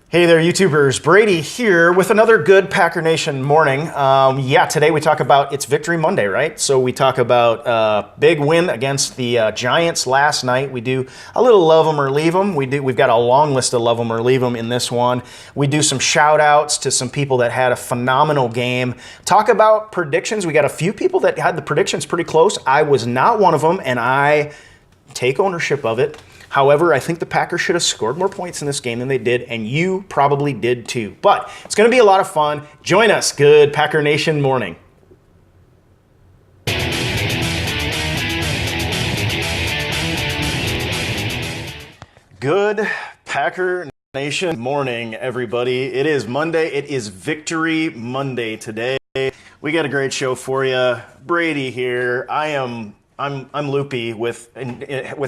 Hey there, YouTubers. Brady here with another good Packer Nation morning. Today we talk about it's Victory Monday, right? So we talk about big win against the Giants last night. We do a little love them or leave them. We've got a long list of love them or leave them in this one. We do some shout outs to some people that had a phenomenal game. Talk about predictions. We got a few people that had the predictions pretty close. I was not one of them, and I take ownership of it. However, I think the Packers should have scored more points in this game than they did, and you probably did too. But it's going to be a lot of fun. Join us. Good Packer Nation morning. Good Packer Nation morning, everybody. It is Monday. It is Victory Monday today. We got a great show for you. Brady here. I'm loopy with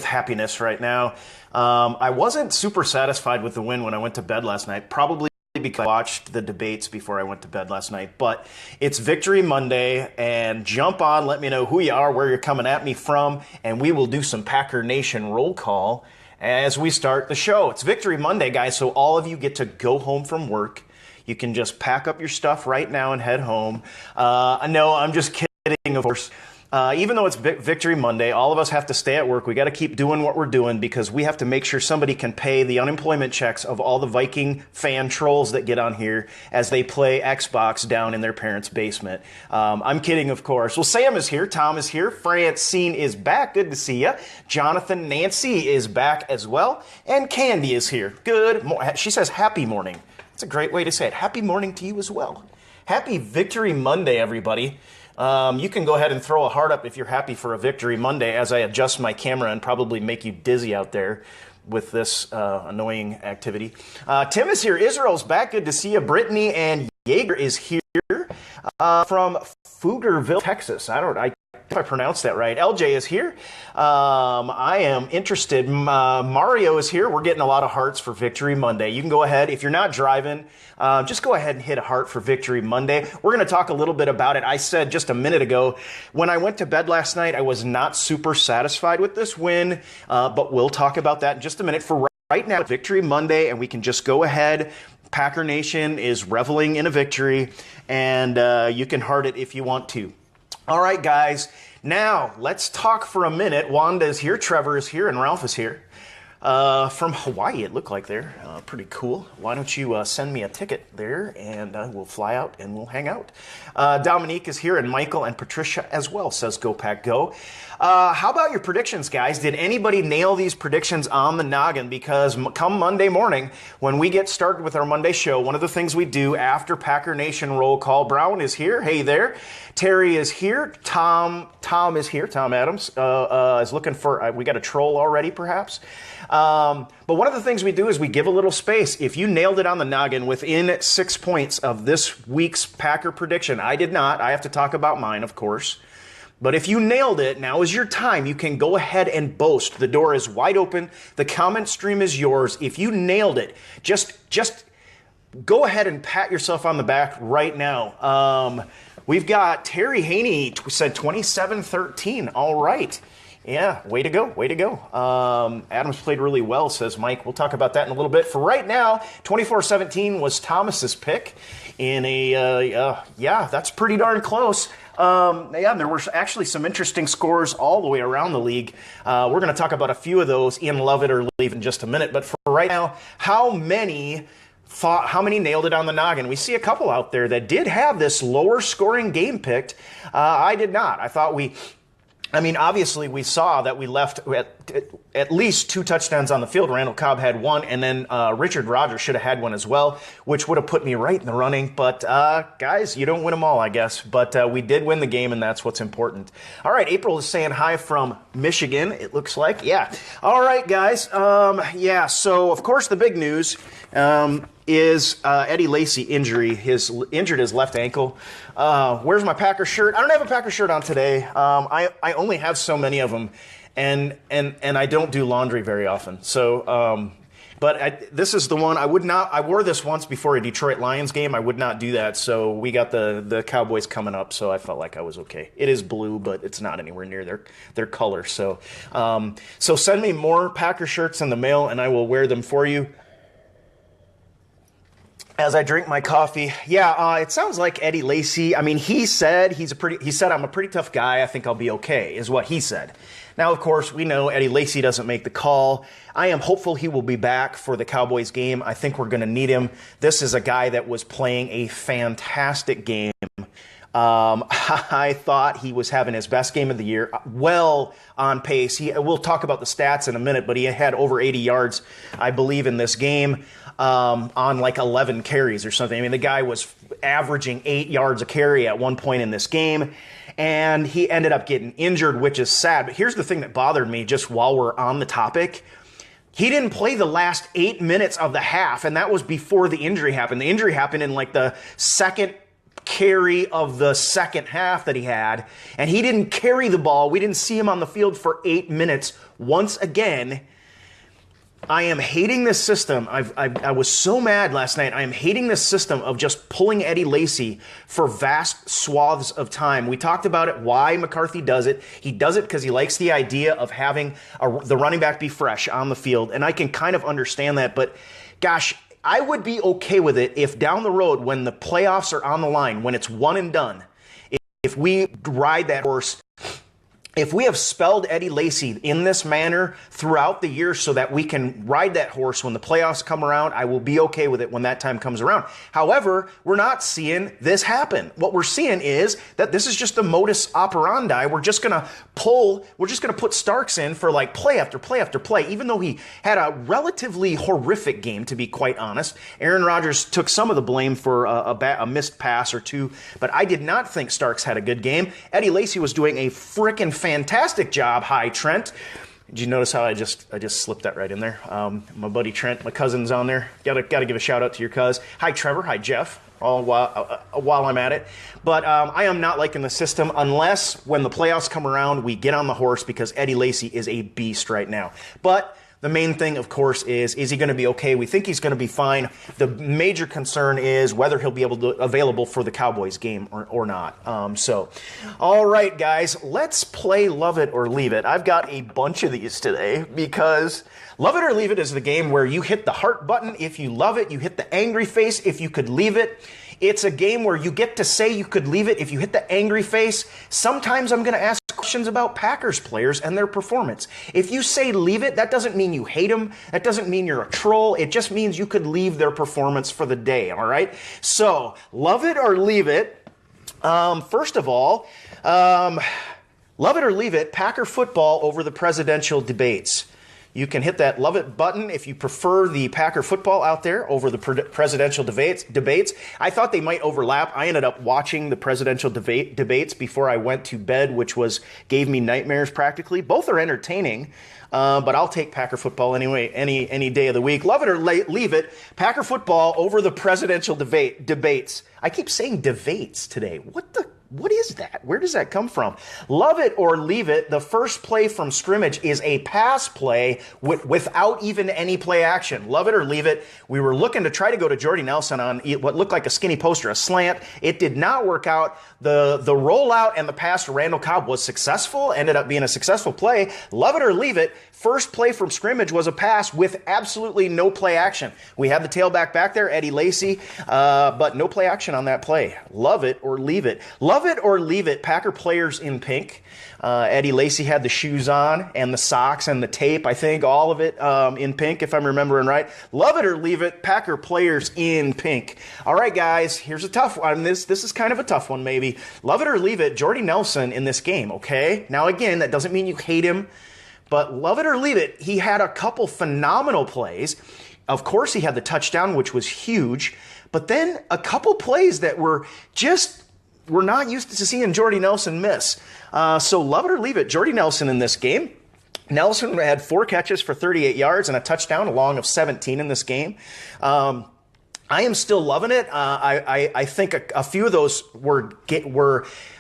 happiness right now. I wasn't super satisfied with the win when I went to bed last night, probably because I watched the debates before I went to bed last night. But it's Victory Monday, and jump on, let me know who you are, where you're coming at me from, and we will do some Packer Nation roll call as we start the show. It's Victory Monday, guys, so all of you get to go home from work. You can just pack up your stuff right now and head home. No, I'm just kidding, of course. Even though it's Victory Monday, all of us have to stay at work. We got to keep doing what we're doing because we have to make sure somebody can pay the unemployment checks of all the Viking fan trolls that get on here as they play Xbox down in their parents' basement. I'm kidding, of course. Well, Sam is here. Tom is here. Francine is back. Good to see you. Jonathan, Nancy is back as well. And Candy is here. She says happy morning. That's a great way to say it. Happy morning to you as well. Happy Victory Monday, everybody. You can go ahead and throw a heart up if you're happy for a Victory Monday as I adjust my camera and probably make you dizzy out there with this annoying activity. Tim is here. Israel's back. Good to see you. Brittany and Jaeger is here from Pflugerville, Texas. I if I pronounced that right. LJ is here. I am interested. Mario is here. We're getting a lot of hearts for Victory Monday. You can go ahead. If you're not driving, just go ahead and hit a heart for Victory Monday. We're going to talk a little bit about it. I said just a minute ago, when I went to bed last night, I was not super satisfied with this win, but we'll talk about that in just a minute. For right now, Victory Monday, and we can just go ahead. Packer Nation is reveling in a victory, and you can heart it if you want to. All right, guys, now let's talk for a minute. Wanda is here, Trevor is here, and Ralph is here. From Hawaii, it looked like they're pretty cool. Why don't you send me a ticket there, and we'll fly out and we'll hang out. Dominique is here, and Michael and Patricia as well, says Go Pack Go. How about your predictions, guys? Did anybody nail these predictions on the noggin? Because come Monday morning, when we get started with our Monday show, one of the things we do after Packer Nation roll call, Brown is here. Hey there. Terry is here. Tom is here. Tom Adams is looking for, we got a troll already, perhaps. But one of the things we do is we give a little space. If you nailed it on the noggin within 6 points of this week's Packer prediction, I did not. I have to talk about mine, of course. But if you nailed it, now is your time. You can go ahead and boast. The door is wide open. The comment stream is yours. If you nailed it, just go ahead and pat yourself on the back right now. We've got Terry Haney said 27-13. All right. Yeah, way to go, way to go. Adams played really well, says Mike. We'll talk about that in a little bit. For right now, 24-17 was Thomas's pick in a, that's pretty darn close. There were actually some interesting scores all the way around the league. We're going to talk about a few of those in Love It or Leave in just a minute. But for right now, how many nailed it on the noggin? We see a couple out there that did have this lower scoring game picked. I did not. I thought obviously we saw that we left at least 2 touchdowns on the field. Randall Cobb had 1, and then Richard Rodgers should have had 1 as well, which would have put me right in the running. But guys, you don't win them all, I guess. But we did win the game, and that's what's important. All right, April is saying hi from Michigan, it looks like. Yeah. All right, guys. So, of course, the big news is Eddie Lacy injury. Injured his left ankle. Where's my Packer shirt? I don't have a Packer shirt on today. I only have so many of them, and I don't do laundry very often. So, this is the one I would not. I wore this once before a Detroit Lions game. I would not do that. So we got the Cowboys coming up. So I felt like I was okay. It is blue, but it's not anywhere near their color. So send me more Packer shirts in the mail, and I will wear them for you. as I drink my coffee. Yeah, it sounds like Eddie Lacy. I mean, he said I'm a pretty tough guy. I think I'll be okay, is what he said. Now, of course, we know Eddie Lacy doesn't make the call. I am hopeful he will be back for the Cowboys game. I think we're going to need him. This is a guy that was playing a fantastic game. I thought he was having his best game of the year, well on pace. We'll talk about the stats in a minute, but he had over 80 yards, I believe, in this game on like 11 carries or something. I mean, the guy was averaging 8 yards a carry at one point in this game, and he ended up getting injured, which is sad. But here's the thing that bothered me just while we're on the topic. He didn't play the last 8 minutes of the half, and that was before the injury happened. The injury happened in like the second carry of the second half that he had, and he didn't carry the ball. We didn't see him on the field for 8 minutes once again. I am hating this system. I was so mad last night. I am hating this system of just pulling Eddie Lacy for vast swaths of time. We talked about it, why McCarthy does it. He does it because he likes the idea of having the running back be fresh on the field, and I can kind of understand that, but gosh, I would be okay with it if down the road, when the playoffs are on the line, when it's one and done, if we ride that horse, if we have spelled Eddie Lacy in this manner throughout the year so that we can ride that horse when the playoffs come around, I will be okay with it when that time comes around. However, we're not seeing this happen. What we're seeing is that this is just the modus operandi. We're just going to put Starks in for like play after play after play, even though he had a relatively horrific game, to be quite honest. Aaron Rodgers took some of the blame for a missed pass or two, but I did not think Starks had a good game. Eddie Lacy was doing a frickin' fantastic job. Hi, Trent. Did you notice how I just slipped that right in there? My buddy Trent, my cousin's on there. Gotta give a shout out to your cuz. Hi, Trevor. Hi, Jeff. All while I'm at it. But I am not liking the system unless when the playoffs come around, we get on the horse, because Eddie Lacy is a beast right now. But the main thing, of course, is he going to be okay? We think he's going to be fine. The major concern is whether he'll be available for the Cowboys game or not. All right, guys, let's play Love It or Leave It. I've got a bunch of these today because Love It or Leave It is the game where you hit the heart button if you love it, you hit the angry face if you could leave it. It's a game where you get to say you could leave it if you hit the angry face. Sometimes I'm going to ask questions about Packers players and their performance. If you say leave it, that doesn't mean you hate them. That doesn't mean you're a troll. It just means you could leave their performance for the day, all right? So, love it or leave it. First of all, love it or leave it, Packer football over the presidential debates. You can hit that love it button if you prefer the Packer football out there over the presidential debates. I thought they might overlap. I ended up watching the presidential debates before I went to bed, which gave me nightmares practically. Both are entertaining, but I'll take Packer football anyway, any day of the week. Love it or leave it, Packer football over the presidential debates. I keep saying debates today. What is that? Where does that come from? Love it or leave it, the first play from scrimmage is a pass play without even any play action. Love it or leave it. We were looking to try to go to Jordy Nelson on what looked like a skinny poster, a slant. It did not work out. The rollout and the pass to Randall Cobb was successful, ended up being a successful play. Love it or leave it, first play from scrimmage was a pass with absolutely no play action. We had the tailback back there, Eddie Lacy, but no play action on that play. Love it or leave it. Love it or leave it, Packer players in pink. Eddie Lacy had the shoes on and the socks and the tape, I think, all of it in pink, if I'm remembering right. Love it or leave it, Packer players in pink. All right, guys, here's a tough one. This is kind of a tough one, maybe. Love it or leave it, Jordy Nelson in this game, okay? Now, again, that doesn't mean you hate him, but love it or leave it, he had a couple phenomenal plays. Of course, he had the touchdown, which was huge, but then a couple plays that were just... we're not used to seeing Jordy Nelson miss. So love it or leave it, Jordy Nelson in this game. Nelson had 4 catches for 38 yards and a touchdown, a long of 17 in this game. I am still loving it. I think a few of those were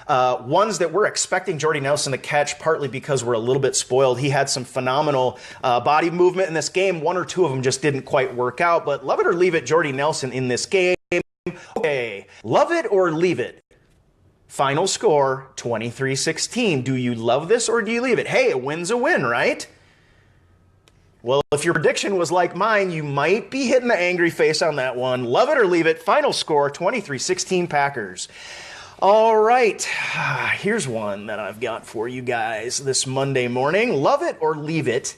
ones that we're expecting Jordy Nelson to catch, partly because we're a little bit spoiled. He had some phenomenal body movement in this game. 1 or 2 of them just didn't quite work out. But love it or leave it, Jordy Nelson in this game. Okay, love it or leave it. Final score, 23-16. Do you love this or do you leave it? Hey, a win's a win, right? Well, if your prediction was like mine, you might be hitting the angry face on that one. Love it or leave it. Final score, 23-16 Packers. All right, here's one that I've got for you guys this Monday morning. Love it or leave it.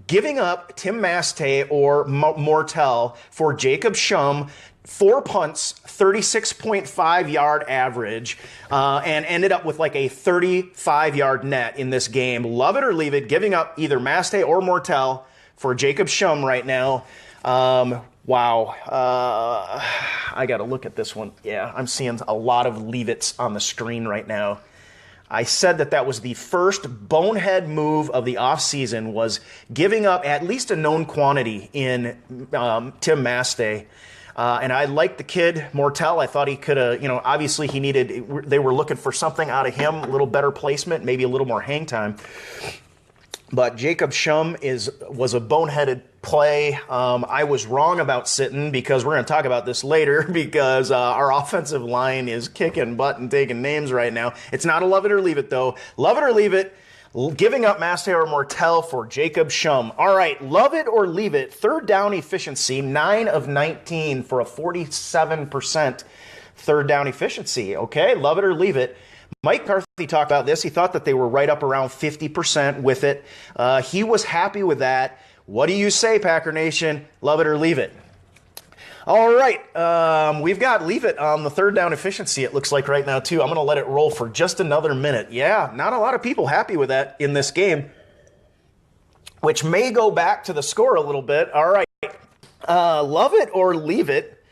Giving up Tim Mastey or Mortel for Jacob Schum, 4 punts, 36.5-yard average, and ended up with like a 35-yard net in this game. Love it or leave it. Giving up either Mastey or Mortel for Jacob Schum right now. Wow. I got to look at this one. Yeah, I'm seeing a lot of leave-its on the screen right now. I said that was the first bonehead move of the offseason, was giving up at least a known quantity in Tim Mastey. And I liked the kid, Mortel. I thought he could have, obviously they were looking for something out of him, a little better placement, maybe a little more hang time. But Jacob Schum was a boneheaded play. I was wrong about Sitton, because we're going to talk about this later, because our offensive line is kicking butt and taking names right now. It's not a love it or leave it, though. Love it or leave it. Giving up Mastey or Mortel for Jacob Schum. All right, love it or leave it. Third down efficiency, 9 of 19 for a 47% third down efficiency. Okay, love it or leave it. Mike McCarthy talked about this. He thought that they were right up around 50% with it. He was happy with that. What do you say, Packer Nation? Love it or leave it? All right, we've got leave it on the third down efficiency, it looks like right now, too. I'm going to let it roll for just another minute. Yeah, not a lot of people happy with that in this game, which may go back to the score a little bit. All right, love it or leave it,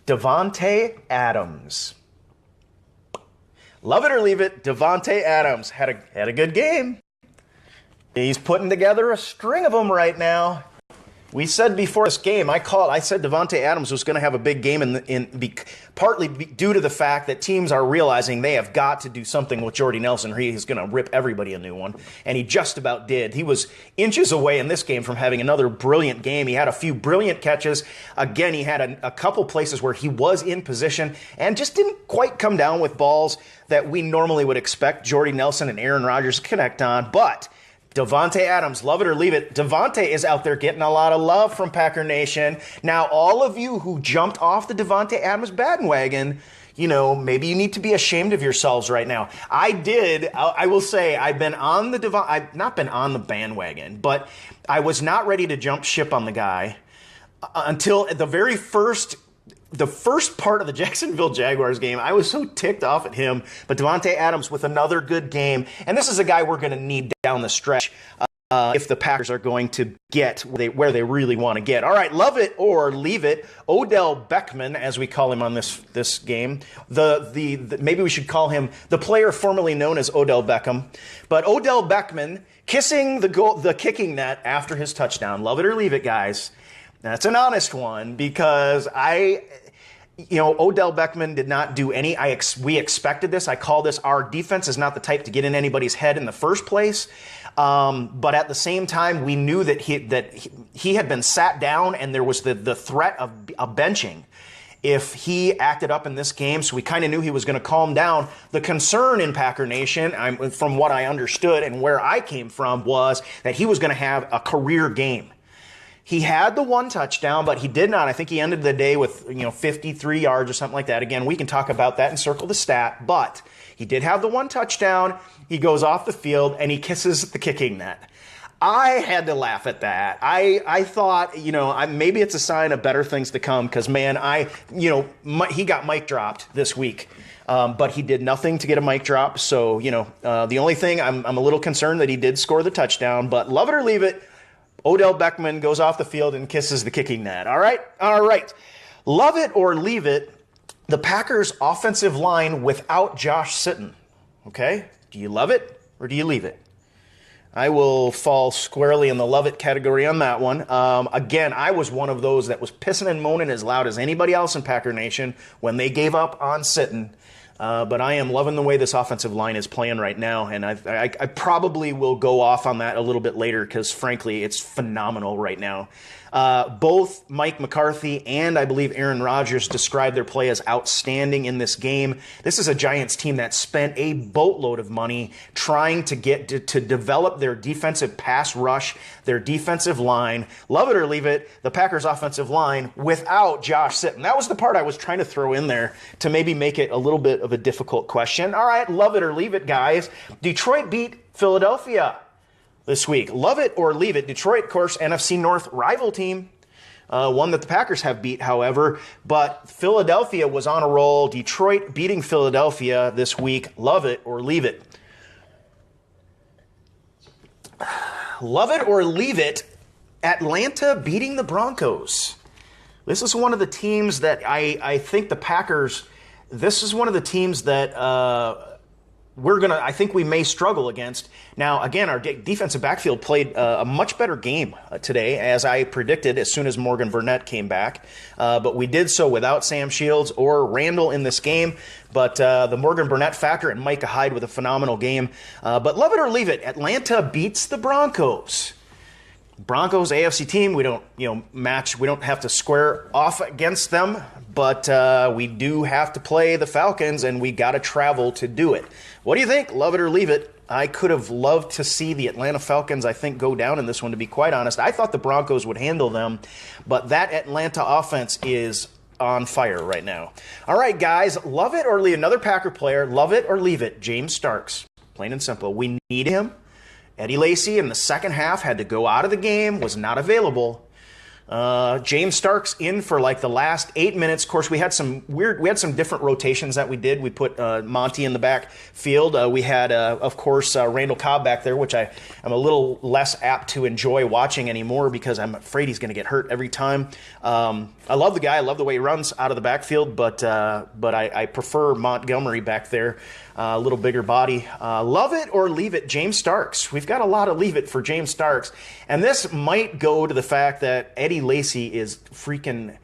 Davante Adams. Love it or leave it, Davante Adams had a good game. He's putting together a string of them right now. We said before this game, I said Davante Adams was going to have a big game, partly due to the fact that teams are realizing they have got to do something with Jordy Nelson, or he's going to rip everybody a new one. And he just about did. He was inches away in this game from having another brilliant game. He had a few brilliant catches. Again, he had a couple places where he was in position and just didn't quite come down with balls that we normally would expect Jordy Nelson and Aaron Rodgers to connect on. But Davante Adams, love it or leave it. Davante is out there getting a lot of love from Packer Nation. Now, all of you who jumped off the Davante Adams bandwagon, maybe you need to be ashamed of yourselves right now. I did. I will say I've not been on the bandwagon, but I was not ready to jump ship on the guy until the first part of the Jacksonville Jaguars game. I was so ticked off at him, but Davante Adams with another good game. And this is a guy we're going to need down the stretch if the Packers are going to get where they really want to get. All right, love it or leave it. Odell Beckham, as we call him on this game. Maybe we should call him the player formerly known as Odell Beckham. But Odell Beckham kissing the kicking net after his touchdown. Love it or leave it, guys. That's an honest one, because Odell Beckham did not do any. We expected this. I call this, our defense is not the type to get in anybody's head in the first place. But at the same time, we knew that he had been sat down, and there was the threat of a benching if he acted up in this game. So we kind of knew he was going to calm down. The concern in Packer Nation, from what I understood and where I came from, was that he was going to have a career game. He had the one touchdown, but he did not. I think he ended the day with 53 yards or something like that. Again, we can talk about that and circle the stat, but he did have the one touchdown. He goes off the field and he kisses the kicking net. I had to laugh at that. I thought, maybe it's a sign of better things to come, because, man, he got mic dropped this week. But he did nothing to get a mic drop. So, the only thing, I'm a little concerned that he did score the touchdown, but love it or leave it. Odell Beckham goes off the field and kisses the kicking net. All right. Love it or leave it. The Packers' offensive line without Josh Sitton. Okay. Do you love it or do you leave it? I will fall squarely in the love it category on that one. Again, I was one of those that was pissing and moaning as loud as anybody else in Packer Nation when they gave up on Sitton. But I am loving the way this offensive line is playing right now, and I probably will go off on that a little bit later, because, frankly, it's phenomenal right now. Both Mike McCarthy and I believe Aaron Rodgers described their play as outstanding in this game. This is a Giants team that spent a boatload of money trying to get to develop their defensive pass rush, their defensive line. Love it or leave it, the Packers offensive line without Josh Sitton. That was the part I was trying to throw in there to maybe make it a little bit of a difficult question. All right, love it or leave it, guys. Detroit beat Philadelphia this week. Love it or leave it. Detroit, of course, NFC North rival team. One that the Packers have beat, however. But Philadelphia was on a roll. Detroit beating Philadelphia this week. Love it or leave it. Love it or leave it. Atlanta beating the Broncos. This is one of the teams that I think the Packers, this is one of the teams that I think we may struggle against. Now, again, our defensive backfield played a much better game today, as I predicted as soon as Morgan Burnett came back. But we did so without Sam Shields or Randall in this game. But the Morgan Burnett factor and Micah Hyde with a phenomenal game. But love it or leave it, Atlanta beats the Broncos. Broncos, AFC team, we don't, match. We don't have to square off against them, but we do have to play the Falcons, and we got to travel to do it. What do you think? Love it or leave it? I could have loved to see the Atlanta Falcons, I think, go down in this one, to be quite honest. I thought the Broncos would handle them, but that Atlanta offense is on fire right now. All right, guys, love it or leave another Packer player. Love it or leave it. James Starks, plain and simple. We need him. Eddie Lacy in the second half had to go out of the game, was not available. James Starks in for like the last 8 minutes. Of course, we had some different rotations that we did. We put Monty in the backfield. We had, of course, Randall Cobb back there, which I'm a little less apt to enjoy watching anymore because I'm afraid he's going to get hurt every time. I love the guy. I love the way he runs out of the backfield, but I prefer Montgomery back there. A little bigger body. Love it or leave it, James Starks. We've got a lot of leave it for James Starks. And this might go to the fact that Eddie Lacy is freaking,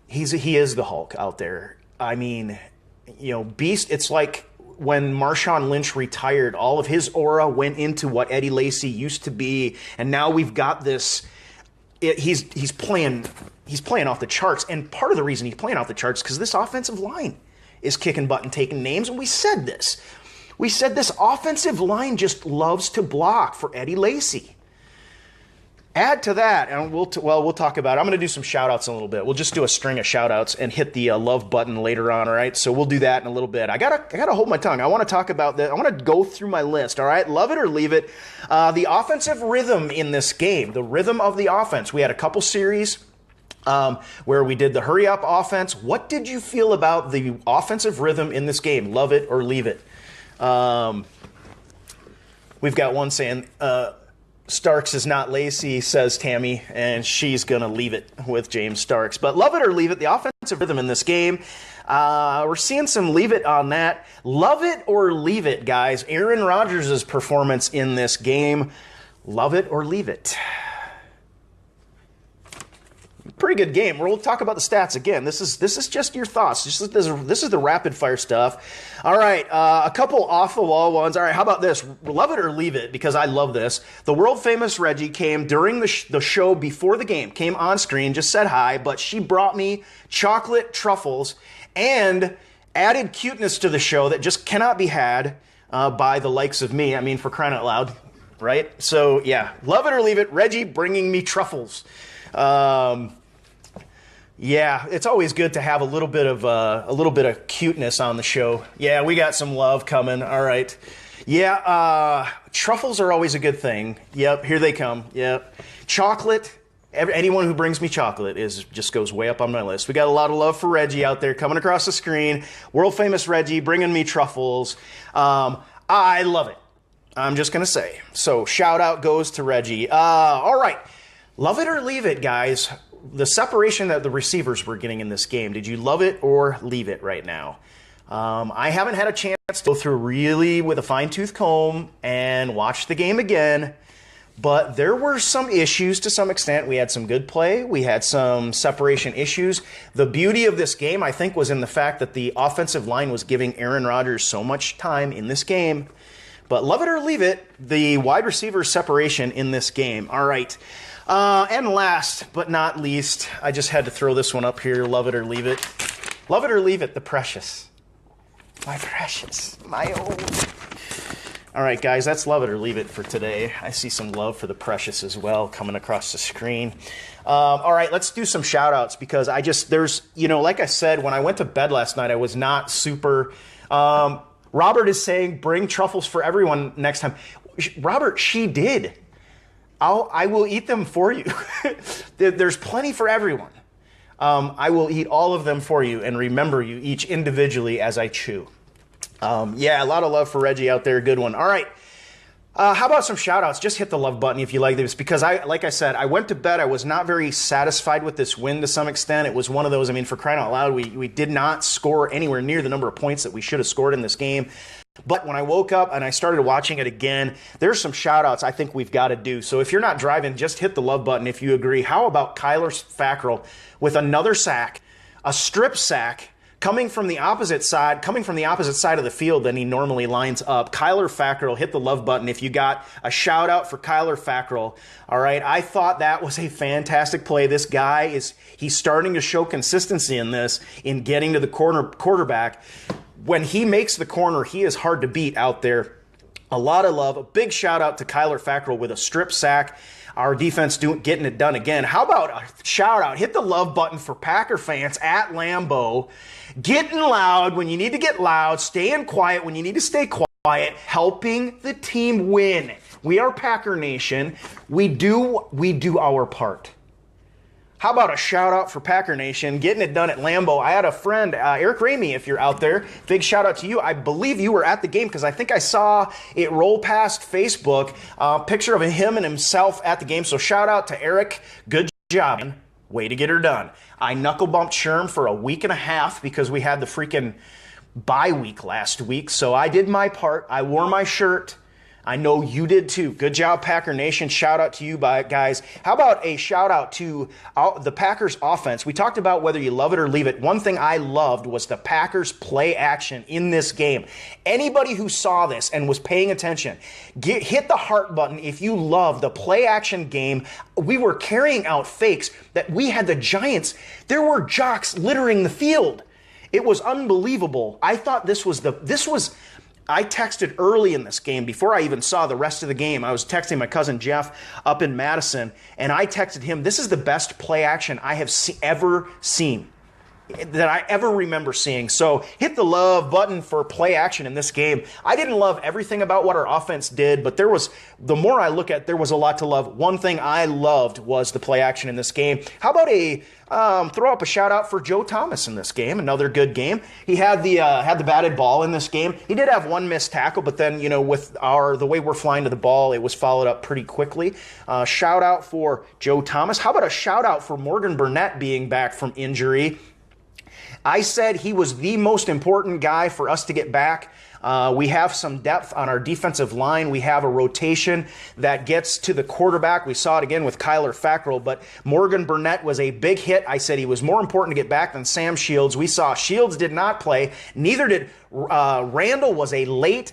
he is the Hulk out there. I mean, beast. It's like when Marshawn Lynch retired, all of his aura went into what Eddie Lacy used to be. And now we've got this, he's playing off the charts. And part of the reason he's playing off the charts is because this offensive line is kicking butt and taking names, and we said this. We said this offensive line just loves to block for Eddie Lacy. Add to that, and we'll talk about it. I'm going to do some shout-outs in a little bit. We'll just do a string of shout-outs and hit the love button later on, all right? So we'll do that in a little bit. I gotta hold my tongue. I want to talk about that. I want to go through my list, all right? Love it or leave it. The offensive rhythm in this game, the rhythm of the offense. We had a couple series where we did the hurry-up offense. What did you feel about the offensive rhythm in this game? Love it or leave it? We've got one saying, Starks is not Lacy, says Tammy, and she's going to leave it with James Starks. But love it or leave it, the offensive rhythm in this game. We're seeing some leave it on that. Love it or leave it, guys. Aaron Rodgers' performance in this game. Love it or leave it. Pretty good game. We'll talk about the stats again. This is just your thoughts. This is the rapid fire stuff. All right, a couple off the wall ones. All right, how about this? Love it or leave it, because I love this. The world famous Reggie came during the show before the game. Came on screen, just said hi, but she brought me chocolate truffles and added cuteness to the show that just cannot be had by the likes of me. I mean, for crying out loud, right? So yeah, love it or leave it. Reggie bringing me truffles. Yeah, it's always good to have a little bit of cuteness on the show. Yeah, we got some love coming. All right. Yeah, truffles are always a good thing. Yep, here they come. Yep. Chocolate. Anyone who brings me chocolate just goes way up on my list. We got a lot of love for Reggie out there coming across the screen. World famous Reggie bringing me truffles. I love it. I'm just going to say. So shout out goes to Reggie. All right. Love it or leave it, guys. The separation that the receivers were getting in this game, did you love it or leave it right now? I haven't had a chance to go through really with a fine-tooth comb and watch the game again, but there were some issues to some extent. We had some good play. We had some separation issues. The beauty of this game, I think, was in the fact that the offensive line was giving Aaron Rodgers so much time in this game. But love it or leave it, the wide receiver separation in this game. All right. And last but not least, I just had to throw this one up here. Love it or leave it. Love it or leave it, the precious. My precious. My own. All right, guys, that's love it or leave it for today. I see some love for the precious as well coming across the screen. All right, let's do some shout outs because like I said, when I went to bed last night, I was not super. Robert is saying, bring truffles for everyone next time. Robert, she did. I will eat them for you. There's plenty for everyone. I will eat all of them for you and remember you each individually as I chew. Yeah, a lot of love for Reggie out there. Good one. All right. How about some shout outs? Just hit the love button if you like this because like I said, I went to bed. I was not very satisfied with this win to some extent. It was one of those, for crying out loud, we did not score anywhere near the number of points that we should have scored in this game. But when I woke up and I started watching it again, there's some shout outs I think we've got to do. So if you're not driving, just hit the love button if you agree. How about Kyler Fackrell with another sack, a strip sack, coming from the opposite side of the field than he normally lines up. Kyler Fackrell, hit the love button if you got a shout out for Kyler Fackrell. All right, I thought that was a fantastic play. This guy he's starting to show consistency in getting to the quarterback. When he makes the corner, he is hard to beat out there. A lot of love. A big shout out to Kyler Fackrell with a strip sack. Our defense getting it done again. How about a shout out? Hit the love button for Packer fans at Lambeau. Getting loud when you need to get loud. Staying quiet when you need to stay quiet. Helping the team win. We are Packer Nation. We do our part. How about a shout out for Packer Nation, getting it done at Lambeau. I had a friend, Eric Ramey, if you're out there, big shout out to you. I believe you were at the game because I think I saw it roll past Facebook, picture of him and himself at the game. So shout out to Eric, good job, way to get her done. I knuckle bumped Sherm for a week and a half because we had the freaking bye week last week. So I did my part. I wore my shirt. I know you did too. Good job, Packer Nation. Shout out to you, guys. How about a shout out to the Packers offense? We talked about whether you love it or leave it. One thing I loved was the Packers play action in this game. Anybody who saw this and was paying attention, hit the heart button if you love the play action game. We were carrying out fakes that we had the Giants. There were jocks littering the field. It was unbelievable. I thought I texted early in this game before I even saw the rest of the game. I was texting my cousin Jeff up in Madison, and I texted him, this is the best play action I have ever seen, that I ever remember seeing. So hit the love button for play action in this game. I didn't love everything about what our offense did, but the more I look at, there was a lot to love. One thing I loved was the play action in this game. How about throw up a shout out for Joe Thomas in this game? Another good game. He had the batted ball in this game. He did have one missed tackle, but then with the way we're flying to the ball, it was followed up pretty quickly. Shout out for Joe Thomas. How about a shout out for Morgan Burnett being back from injury? I said he was the most important guy for us to get back. We have some depth on our defensive line. We have a rotation that gets to the quarterback. We saw it again with Kyler Fackrell, but Morgan Burnett was a big hit. I said he was more important to get back than Sam Shields. We saw Shields did not play. Neither did Randall. Was a late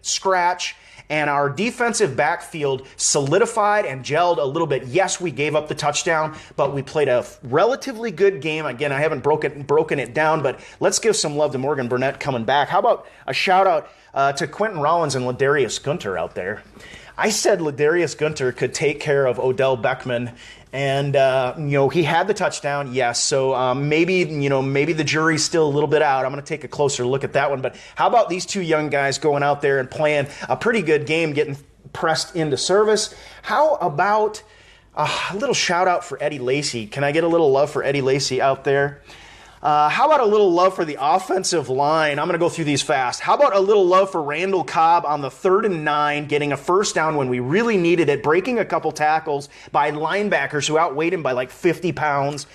scratch. And our defensive backfield solidified and gelled a little bit. Yes, we gave up the touchdown, but we played a relatively good game. Again, I haven't broken it down, but let's give some love to Morgan Burnett coming back. How about a shout out to Quentin Rollins and Ladarius Gunter out there? I said Ladarius Gunter could take care of Odell Beckham, and he had the touchdown, yes. So maybe the jury's still a little bit out. I'm going to take a closer look at that one. But how about these two young guys going out there and playing a pretty good game, getting pressed into service? How about a little shout out for Eddie Lacy? Can I get a little love for Eddie Lacy out there? How about a little love for the offensive line? I'm going to go through these fast. How about a little love for Randall Cobb on the 3rd and 9, getting a first down when we really needed it, breaking a couple tackles by linebackers who outweighed him by like 50 pounds.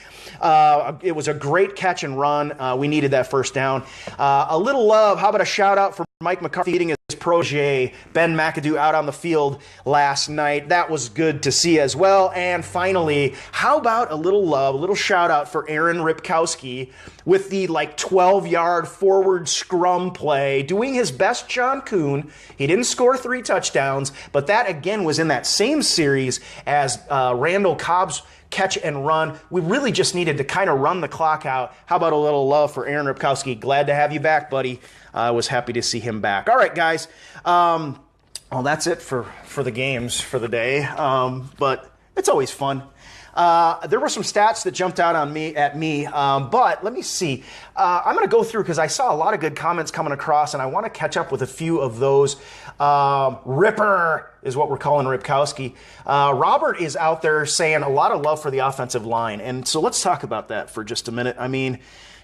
It was a great catch and run. We needed that first down. A little love. How about a shout out for Mike McCarthy leading his protege, Ben McAdoo, out on the field last night. That was good to see as well. And finally, how about a little love, a little shout out for Aaron Ripkowski with the 12-yard forward scrum play, doing his best John Kuhn. He didn't score 3 touchdowns, but that again was in that same series as Randall Cobb's catch and run. We really just needed to kind of run the clock out. How about a little love for Aaron Ripkowski? Glad to have you back, buddy. I was happy to see him back. All right, guys. Well, that's it for the games for the day. But it's always fun. There were some stats that jumped out at me, but let me see. I'm going to go through because I saw a lot of good comments coming across, and I want to catch up with a few of those. Ripper is what we're calling Ripkowski. Robert is out there saying a lot of love for the offensive line, and so let's talk about that for just a minute. I mean,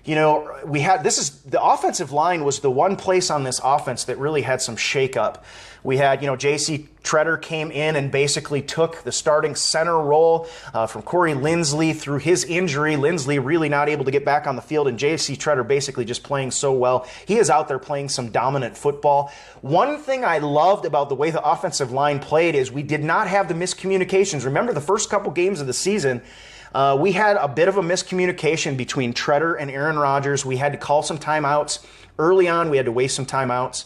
you know, the offensive line was the one place on this offense that really had some shakeup. We had, J.C. Tretter came in and basically took the starting center role from Corey Linsley through his injury. Linsley really not able to get back on the field, and J.C. Tretter basically just playing so well. He is out there playing some dominant football. One thing I loved about the way the offensive line played is we did not have the miscommunications. Remember the first couple games of the season, we had a bit of a miscommunication between Tretter and Aaron Rodgers. We had to call some timeouts. Early on, we had to waste some timeouts.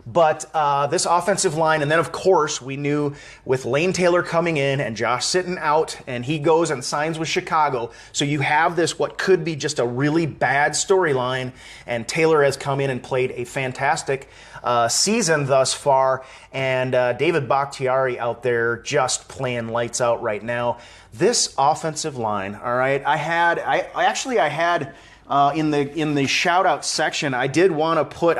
But this offensive line, and then of course we knew with Lane Taylor coming in and Josh sitting out, and he goes and signs with Chicago. So you have this what could be just a really bad storyline, and Taylor has come in and played a fantastic season thus far, and David Bakhtiari out there just playing lights out right now. This offensive line, all right, I had in the shout out section, I did want to put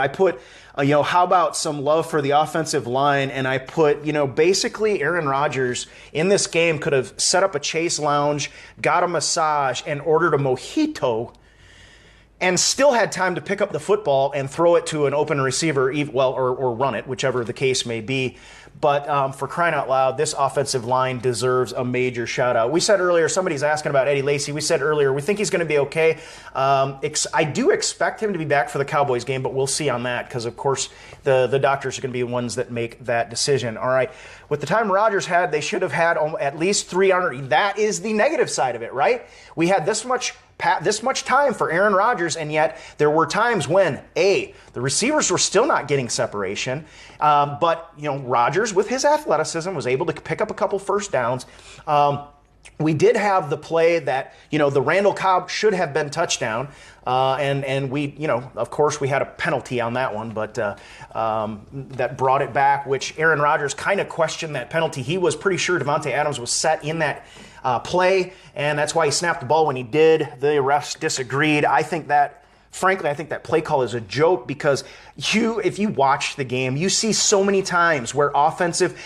how about some love for the offensive line? And I put, basically Aaron Rodgers in this game could have set up a Chase Lounge, got a massage, and ordered a mojito, and still had time to pick up the football and throw it to an open receiver, or run it, whichever the case may be. But for crying out loud, this offensive line deserves a major shout out. We said earlier, somebody's asking about Eddie Lacy. We said earlier, we think he's going to be okay. I do expect him to be back for the Cowboys game, but we'll see on that because, of course, the doctors are going to be the ones that make that decision. All right. With the time Rodgers had, they should have had at least 300. That is the negative side of it, right? We had this much time for Aaron Rodgers, and yet there were times when, the receivers were still not getting separation, but Rodgers, with his athleticism, was able to pick up a couple first downs. We did have the play that, the Randall Cobb should have been touchdown, and we, of course, we had a penalty on that one, but that brought it back, which Aaron Rodgers kind of questioned that penalty. He was pretty sure Davante Adams was set in that play, and that's why he snapped the ball when he did. The refs disagreed. Frankly, I think that play call is a joke because if you watch the game, you see so many times where offensive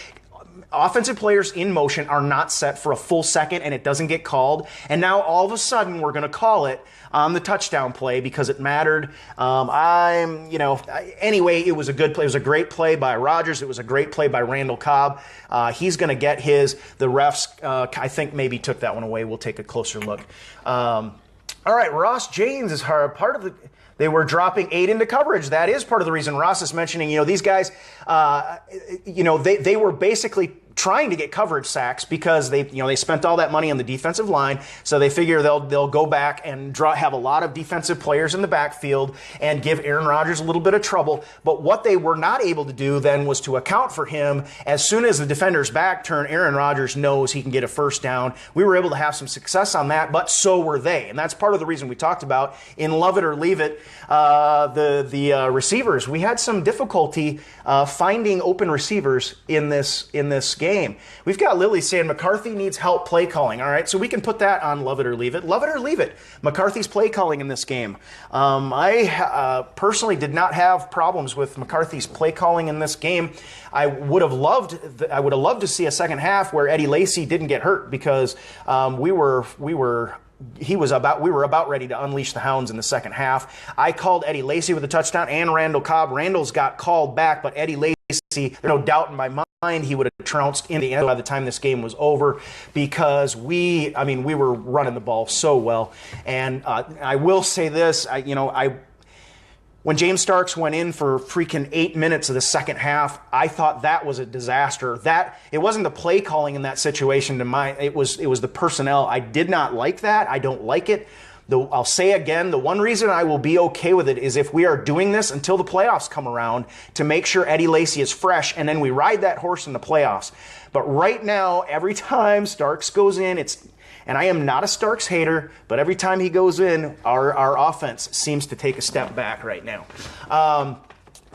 players in motion are not set for a full second and it doesn't get called. And now all of a sudden we're going to call it on the touchdown play because it mattered. Anyway, it was a good play. It was a great play by Rodgers. It was a great play by Randall Cobb. He's going to get his. The refs, I think, maybe took that one away. We'll take a closer look. All right, Ross James is part of the. They were dropping 8 into coverage. That is part of the reason Ross is mentioning. These guys. They were basically trying to get coverage sacks because they spent all that money on the defensive line, so they figure they'll go back and have a lot of defensive players in the backfield and give Aaron Rodgers a little bit of trouble. But what they were not able to do then was to account for him. As soon as the defender's back turn, Aaron Rodgers knows he can get a first down. We were able to have some success on that, but so were they, and that's part of the reason we talked about in Love It or Leave It. The receivers, we had some difficulty finding open receivers in this game. We've got Lily saying McCarthy needs help play calling. All right, so we can put that on Love It or Leave It. Love it or leave it. McCarthy's play calling in this game. I personally did not have problems with McCarthy's play calling in this game. I would have loved to see a second half where Eddie Lacy didn't get hurt because we were about ready to unleash the hounds in the second half. I called Eddie Lacy with a touchdown and Randall Cobb. Randall's got called back, but Eddie Lacy, there's no doubt in my mind he would have trounced in the end by the time this game was over because we were running the ball so well. And I will say this, when James Starks went in for freaking 8 minutes of the second half, I thought that was a disaster. That it wasn't the play calling in that situation it was the personnel. I did not like that. I don't like it. I'll say again, the one reason I will be okay with it is if we are doing this until the playoffs come around to make sure Eddie Lacy is fresh, and then we ride that horse in the playoffs. But right now, every time Starks goes in, and I am not a Starks hater, but every time he goes in, our offense seems to take a step back right now.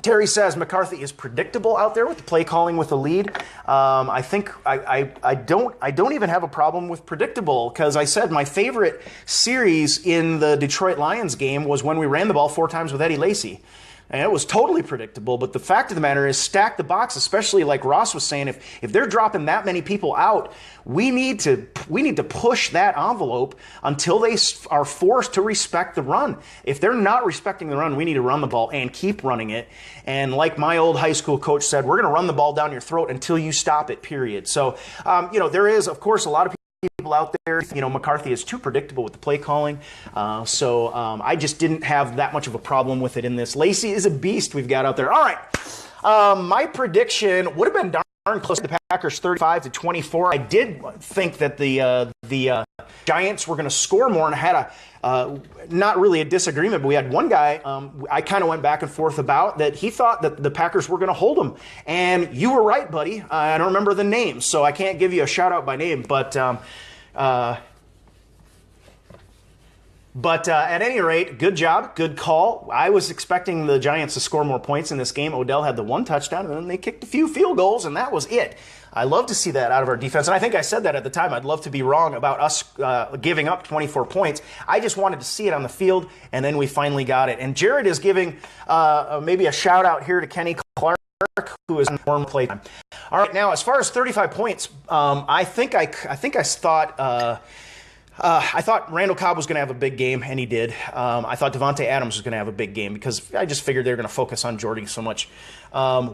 Terry says McCarthy is predictable out there with the play calling with the lead. I think I don't even have a problem with predictable, because I said my favorite series in the Detroit Lions game was when we ran the ball 4 times with Eddie Lacy. And it was totally predictable, but the fact of the matter is, stack the box, especially like Ross was saying, if they're dropping that many people out, we need to push that envelope until they are forced to respect the run. If they're not respecting the run, we need to run the ball and keep running it. And like my old high school coach said, we're going to run the ball down your throat until you stop it, period. So, there is, of course, a lot of people out there, McCarthy is too predictable with the play calling. So I just didn't have that much of a problem with it in this. Lacy is a beast we've got out there. All right. My prediction would have been darn close to the Packers 35-24. I did think that the Giants were going to score more, and I had not really a disagreement, but we had one guy I kind of went back and forth about that he thought that the Packers were going to hold them. And you were right, buddy. I don't remember the name, so I can't give you a shout out by name, but at any rate, good job, good call. I was expecting the Giants to score more points in this game. Odell had the 1 touchdown, and then they kicked a few field goals, and that was it. I love to see that out of our defense, and I think I said that at the time. I'd love to be wrong about us giving up 24 points. I just wanted to see it on the field, and then we finally got it. And Jared is giving maybe a shout-out here to Kenny Clark, who is in warm play time. All right, now, as far as 35 points, I thought Randall Cobb was going to have a big game, and he did. I thought Devontae Adams was going to have a big game because I just figured they were going to focus on Jordy so much.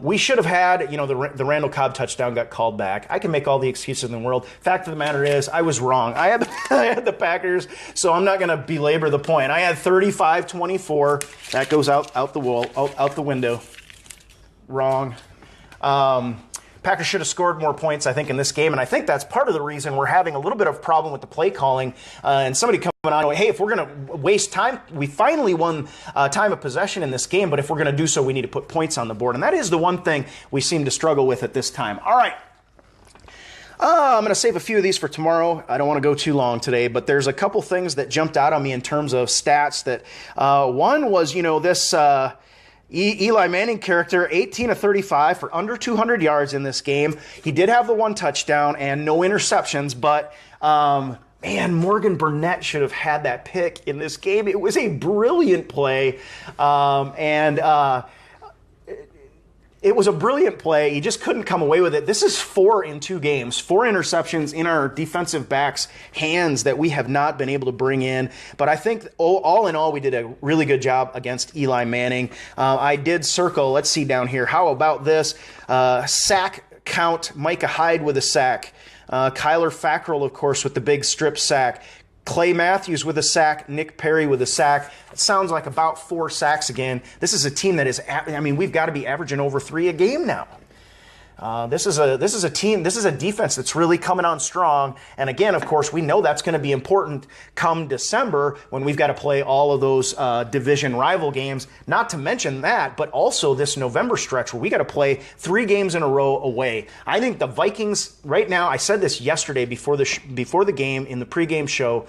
We should have had, the Randall Cobb touchdown got called back. I can make all the excuses in the world. Fact of the matter is, I was wrong. I had the Packers, so I'm not going to belabor the point. I had 35-24. That goes out the window. Wrong. Packers should have scored more points, I think, in this game, and I think that's part of the reason we're having a little bit of problem with the play calling. And somebody coming on, hey, if we're going to waste time, we finally won time of possession in this game, but if we're going to do so, we need to put points on the board. And that is the one thing we seem to struggle with at this time. All right. I'm going to save a few of these for tomorrow. I don't want to go too long today, but there's a couple things that jumped out on me in terms of stats. That one was, this Eli Manning character, 18 of 35 for under 200 yards in this game. He did have the 1 touchdown and no interceptions, but man, Morgan Burnett should have had that pick in this game. It was a brilliant play, it was a brilliant play. He just couldn't come away with it. This is 4 in 2 games, 4 interceptions in our defensive backs' hands that we have not been able to bring in. But I think all in all, we did a really good job against Eli Manning. I did circle, let's see down here. How about this? Sack count, Micah Hyde with a sack. Kyler Fackrell, of course, with the big strip sack. Clay Matthews with a sack, Nick Perry with a sack. It sounds like about 4 sacks again. This is a team that is, we've got to be averaging over 3 a game now. This is a team, this is a defense that's really coming on strong. And again, of course, we know that's going to be important come December when we've got to play all of those division rival games. Not to mention that, but also this November stretch where we got to play 3 games in a row away. I think the Vikings right now, I said this yesterday before the game in the pregame show,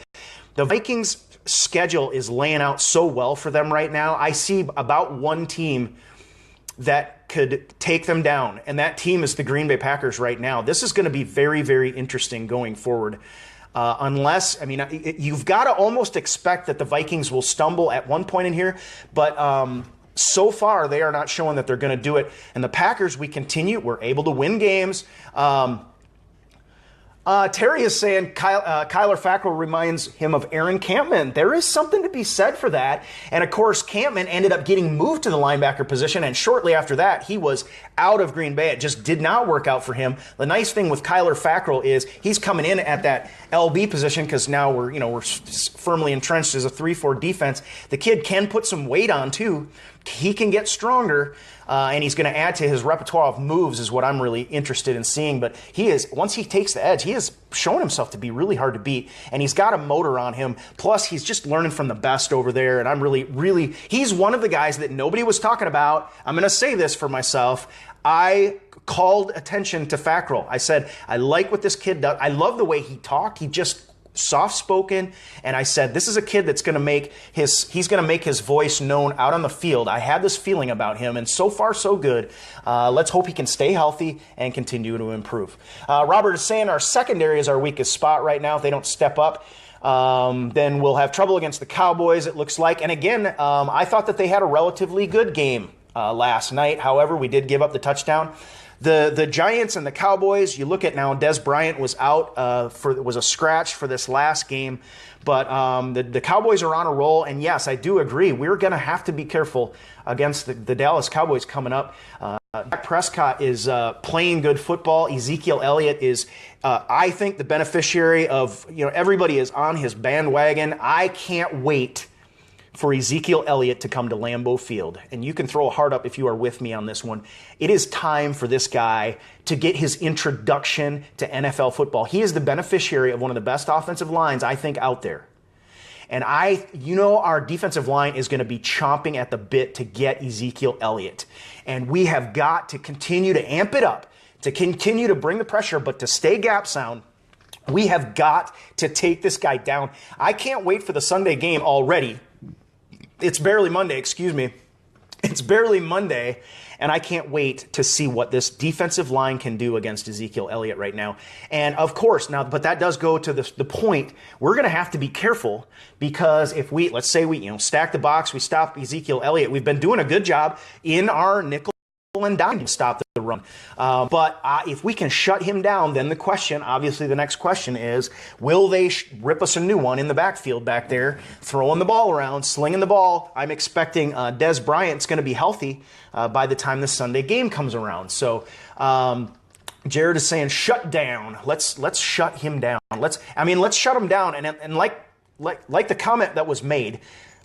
the Vikings schedule is laying out so well for them right now. I see about one team that could take them down, and that team is the Green Bay Packers right now. This is going to be very, very interesting going forward. You've got to almost expect that the Vikings will stumble at one point in here, but so far they are not showing that they're going to do it. And the Packers, we're able to win games. Terry is saying Kyler Fackrell reminds him of Aaron Campman. There is something to be said for that. And, of course, Campman ended up getting moved to the linebacker position, and shortly after that, he was out of Green Bay. It just did not work out for him. The nice thing with Kyler Fackrell is he's coming in at that LB position because now we're firmly entrenched as a 3-4 defense. The kid can put some weight on, too. he can get stronger, and he's going to add to his repertoire of moves is what I'm really interested in seeing. But once he takes the edge, he has shown himself to be really hard to beat, and he's got a motor on him. Plus, he's just learning from the best over there, and I'm really, he's one of the guys that nobody was talking about. I'm going to say this for myself. I called attention to Fackrell. I said, I like what this kid does. I love the way he talked. He just soft-spoken, and I said, this is a kid that's going to make his voice known out on the field. I had this feeling about him, and so far, so good. Let's hope he can stay healthy and continue to improve. Robert is saying our secondary is our weakest spot right now. If they don't step up, then we'll have trouble against the Cowboys, it looks like. And again, I thought that they had a relatively good game last night. However, we did give up the touchdown. The Giants and the Cowboys, you look at now, Dez Bryant was out, was a scratch for this last game. But the Cowboys are on a roll. And yes, I do agree. We're going to have to be careful against the Dallas Cowboys coming up. Dak Prescott is playing good football. Ezekiel Elliott is, I think, the beneficiary of, everybody is on his bandwagon. I can't wait for Ezekiel Elliott to come to Lambeau Field. And you can throw a heart up if you are with me on this one. It is time for this guy to get his introduction to NFL football. He is the beneficiary of one of the best offensive lines, I think, out there. And our defensive line is going to be chomping at the bit to get Ezekiel Elliott. And we have got to continue to amp it up, to continue to bring the pressure, but to stay gap sound. We have got to take this guy down. I can't wait for the Sunday game already. It's barely Monday, excuse me. It's barely Monday, and I can't wait to see what this defensive line can do against Ezekiel Elliott right now. And of course, but that does go to the point, we're going to have to be careful because if let's say we stack the box, we stop Ezekiel Elliott. We've been doing a good job in our nickel and dime to stop the run. But if we can shut him down, then the next question is, will they rip us a new one in the backfield back there, throwing the ball around, slinging the ball? I'm expecting Dez Bryant's going to be healthy by the time the Sunday game comes around. So Jared is saying, shut down. Let's shut him down. Let's shut him down. And like the comment that was made,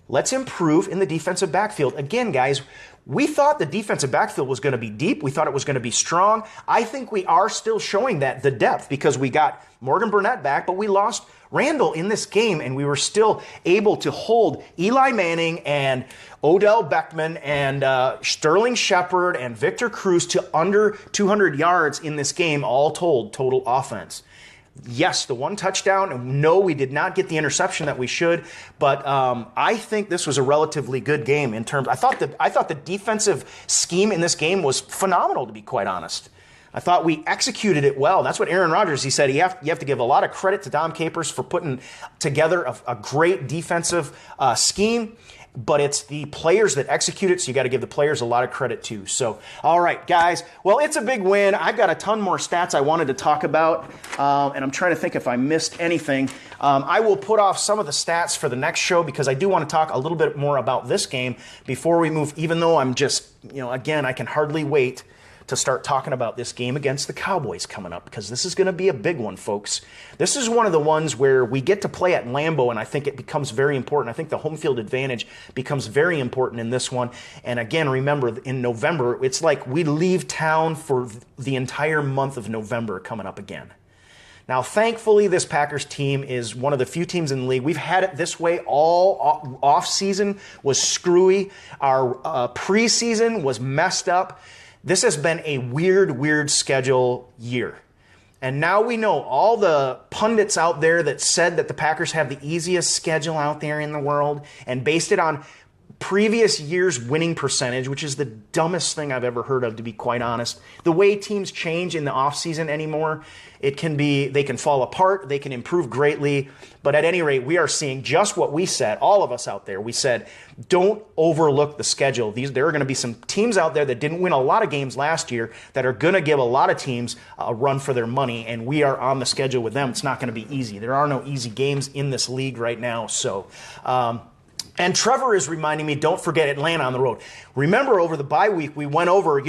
let's improve in the defensive backfield. Again, guys, we thought the defensive backfield was going to be deep. We thought it was going to be strong. I think we are still showing the depth because we got Morgan Burnett back, but we lost Randall in this game, and we were still able to hold Eli Manning and Odell Beckham and Sterling Shepard and Victor Cruz to under 200 yards in this game, all told, total offense. Yes, the one touchdown. No, we did not get the interception that we should. But I think this was a relatively good game in terms. I thought the defensive scheme in this game was phenomenal, to be quite honest. I thought we executed it well. That's what Aaron Rodgers, he said. You have to give a lot of credit to Dom Capers for putting together a great defensive scheme. But it's the players that execute it, so you got to give the players a lot of credit too. So, all right, guys. Well, it's a big win. I've got a ton more stats I wanted to talk about, and I'm trying to think if I missed anything. I will put off some of the stats for the next show because I do want to talk a little bit more about this game before we move, even though I'm just, again, I can hardly wait to start talking about this game against the Cowboys coming up because this is going to be a big one, folks. This is one of the ones where we get to play at Lambeau, and I think it becomes very important. I think the home field advantage becomes very important in this one. And again, remember, in November, it's like we leave town for the entire month of November coming up again. Now, thankfully, this Packers team is one of the few teams in the league. We've had it this way all off-season was screwy. Our preseason was messed up. This has been a weird schedule year. And now we know all the pundits out there that said that the Packers have the easiest schedule out there in the world and based it on previous year's winning percentage, which is the dumbest thing I've ever heard of, to be quite honest. The way teams change in the offseason anymore, they can fall apart, they can improve greatly. But at any rate, we are seeing just what we said, all of us out there. We said, don't overlook the schedule. There are going to be some teams out there that didn't win a lot of games last year that are going to give a lot of teams a run for their money, and we are on the schedule with them. It's not going to be easy. There are no easy games in this league right now. So, and Trevor is reminding me, don't forget Atlanta on the road. Remember, over the bye week, we went over,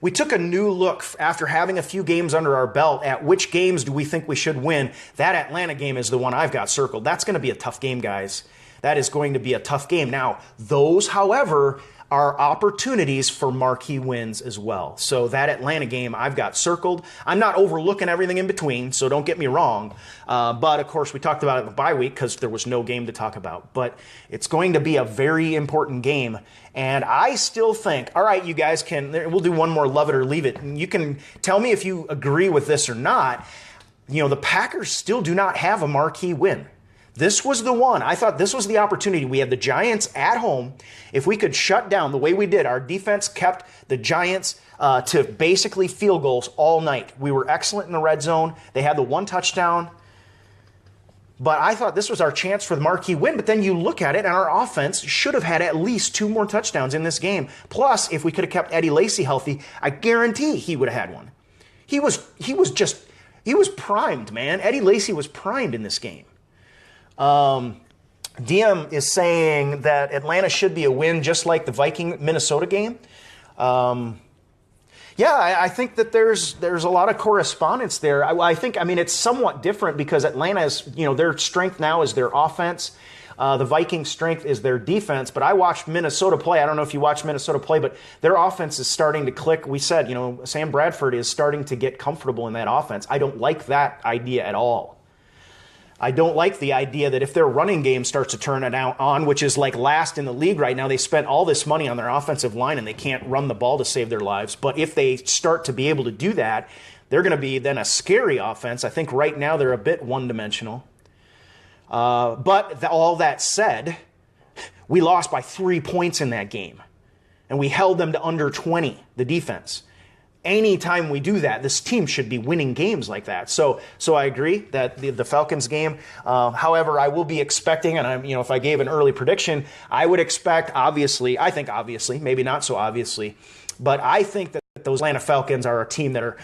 we took a new look after having a few games under our belt at which games do we think we should win. That Atlanta game is the one I've got circled. That's going to be a tough game, guys. That is going to be a tough game. Now, those, however, are opportunities for marquee wins as well. So that Atlanta game I've got circled. I'm not overlooking everything in between, so don't get me wrong. But of course, we talked about it in the bye week because there was no game to talk about. But it's going to be a very important game. And I still think, all right, you guys we'll do one more love it or leave it. And you can tell me if you agree with this or not. The Packers still do not have a marquee win. This was the one. I thought this was the opportunity. We had the Giants at home. If we could shut down the way we did, our defense kept the Giants to basically field goals all night. We were excellent in the red zone. They had the one touchdown. But I thought this was our chance for the marquee win. But then you look at it, and our offense should have had at least 2 more touchdowns in this game. Plus, if we could have kept Eddie Lacy healthy, I guarantee he would have had one. He was primed, man. Eddie Lacy was primed in this game. DM is saying that Atlanta should be a win just like the Viking-Minnesota game. I think that there's a lot of correspondence there. I think it's somewhat different because Atlanta is, their strength now is their offense. The Vikings' strength is their defense. But I watched Minnesota play. I don't know if you watched Minnesota play, but their offense is starting to click. We said, Sam Bradford is starting to get comfortable in that offense. I don't like that idea at all. I don't like the idea that if their running game starts to turn it on, which is like last in the league right now, they spent all this money on their offensive line and they can't run the ball to save their lives. But if they start to be able to do that, they're going to be then a scary offense. I think right now they're a bit one-dimensional. But all that said, we lost by 3 points in that game. And we held them to under 20, the defense. Anytime we do that, this team should be winning games like that. So I agree that the Falcons game. However, I will be expecting, and if I gave an early prediction, I would expect, obviously, maybe not so obviously, but I think that those Atlanta Falcons are a team that are,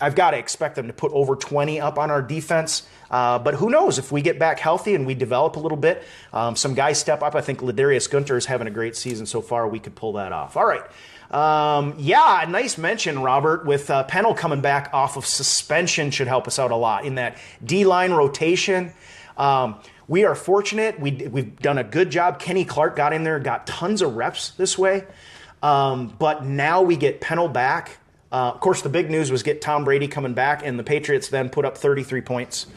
I've got to expect them to put over 20 up on our defense. But who knows if we get back healthy and we develop a little bit, some guys step up. I think Ladarius Gunter is having a great season so far. We could pull that off. All right. Nice mention, Robert, with Pennell coming back off of suspension should help us out a lot in that D-line rotation. We are fortunate. We've done a good job. Kenny Clark got in there, got tons of reps this way. But now we get Pennell back. Of course, the big news was get Tom Brady coming back, and the Patriots then put up 33 points.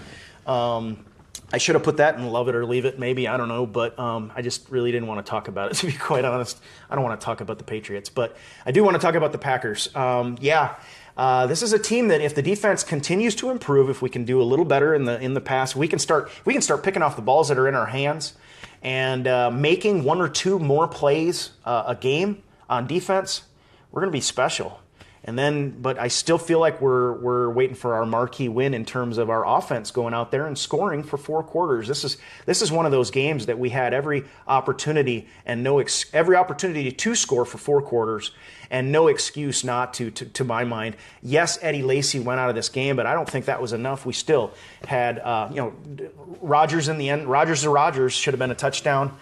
I should have put that in love it or leave it, maybe. I don't know. But I just really didn't want to talk about it, to be quite honest. I don't want to talk about the Patriots. But I do want to talk about the Packers. This is a team that if the defense continues to improve, if we can do a little better in the pass, we can start picking off the balls that are in our hands and making 1 or 2 more plays a game on defense, we're going to be special. But I still feel like we're waiting for our marquee win in terms of our offense going out there and scoring for 4 quarters. This is one of those games that we had every opportunity and every opportunity to score for 4 quarters and no excuse not to my mind. Yes, Eddie Lacy went out of this game, but I don't think that was enough. We still had Rodgers in the end. Rodgers to Rodgers should have been a touchdown.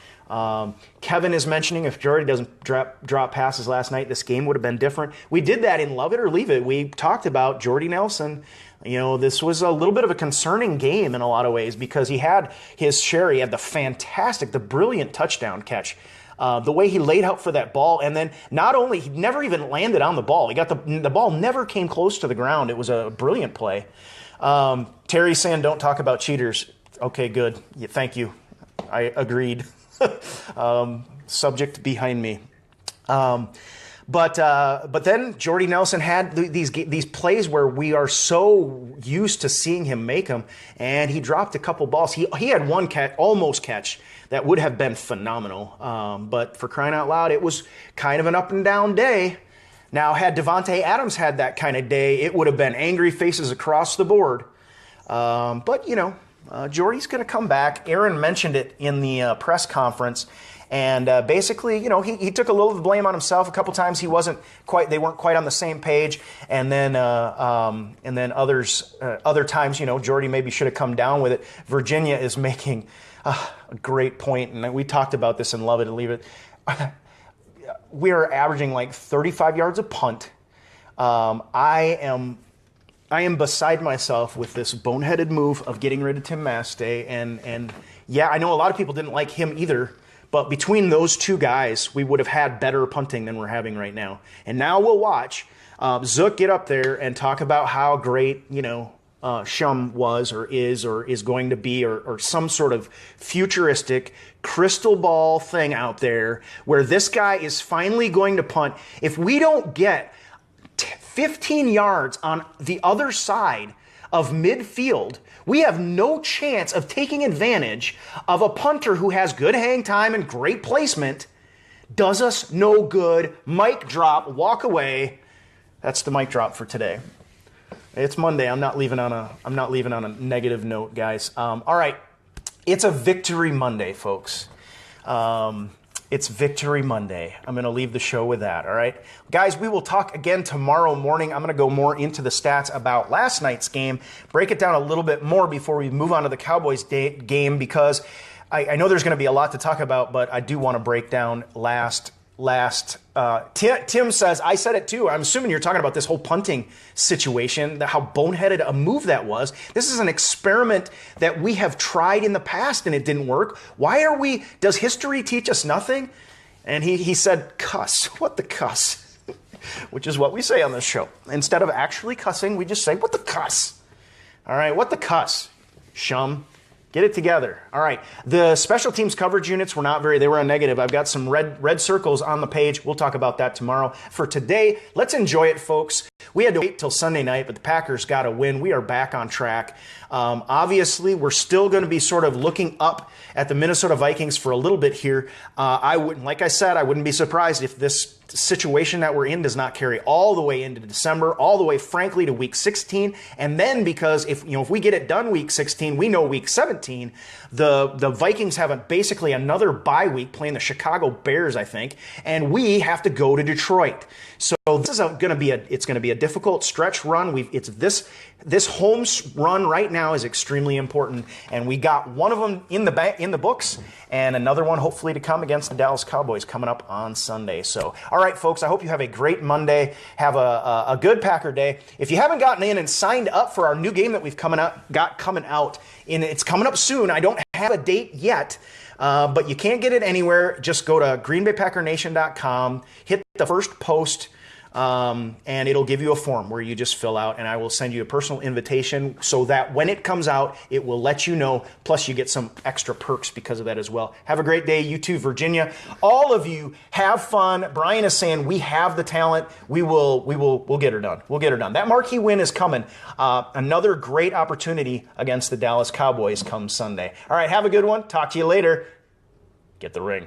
Kevin is mentioning if Jordy doesn't drop passes last night, this game would have been different. We did that in Love It or Leave It. We talked about Jordy Nelson. This was a little bit of a concerning game in a lot of ways because he had his share. He had the brilliant touchdown catch. The way he laid out for that ball, and then not only, he never even landed on the ball. He got the ball never came close to the ground. It was a brilliant play. Terry saying, don't talk about cheaters. Okay, good. Yeah, thank you. I agreed. Subject behind me. But then Jordy Nelson had these plays where we are so used to seeing him make them, and he dropped a couple balls. He had one almost catch that would have been phenomenal. But for crying out loud, it was kind of an up and down day. Now, had Devontae Adams had that kind of day, it would have been angry faces across the board. But Jordy's going to come back. Aaron mentioned it in the press conference. And basically, he took a little of the blame on himself. A couple times they weren't quite on the same page. And then other times, Jordy maybe should have come down with it. Virginia is making a great point, and we talked about this in Love It and Leave It. We are averaging like 35 yards a punt. I I am beside myself with this boneheaded move of getting rid of Tim Mastay. And yeah, I know a lot of people didn't like him either. But between those two guys, we would have had better punting than we're having right now. And now we'll watch Zook get up there and talk about how great, Shum was or is going to be or some sort of futuristic crystal ball thing out there where this guy is finally going to punt. If we don't get 15 yards on the other side of midfield, we have no chance of taking advantage of a punter who has good hang time and great placement. Does us no good. Mic drop, walk away. That's the mic drop for today. It's Monday. I'm not leaving on a negative note, guys. All right. It's a Victory Monday, folks. It's Victory Monday. I'm going to leave the show with that, all right? Guys, we will talk again tomorrow morning. I'm going to go more into the stats about last night's game, break it down a little bit more before we move on to the Cowboys game because I know there's going to be a lot to talk about, but I do want to break down Tim says, I said it too. I'm assuming you're talking about this whole punting situation, how boneheaded a move that was. This is an experiment that we have tried in the past and it didn't work. Does history teach us nothing? And he said, cuss. What the cuss? Which is what we say on this show. Instead of actually cussing, we just say, what the cuss? All right, what the cuss? Shum. Get it together. All right. The special teams coverage units they were a negative. I've got some red circles on the page. We'll talk about that tomorrow. For today, let's enjoy it, folks. We had to wait till Sunday night, but the Packers got a win. We are back on track. Obviously, we're still going to be sort of looking up at the Minnesota Vikings for a little bit here. Like I said, I wouldn't be surprised if this situation that we're in does not carry all the way into December, all the way, frankly, to week 16. And then because if we get it done week 16, we know week 17, the Vikings have basically another bye week playing the Chicago Bears, I think, and we have to go to Detroit. So this is going to be a difficult stretch run. This home run right now is extremely important, and we got one of them in the books, and another one hopefully to come against the Dallas Cowboys coming up on Sunday. So, all right, folks, I hope you have a great Monday. Have a good Packer day. If you haven't gotten in and signed up for our new game that we've coming out, and it's coming up soon. I don't have a date yet. But you can't get it anywhere. Just go to greenbaypackernation.com, hit the first post, and it'll give you a form where you just fill out, and I will send you a personal invitation so that when it comes out, it will let you know. Plus, you get some extra perks because of that as well. Have a great day. You too, Virginia. All of you have fun. Brian is saying we have the talent. We'll get her done. We'll get her done. That marquee win is coming. Another great opportunity against the Dallas Cowboys come Sunday. All right, have a good one. Talk to you later. Get the ring.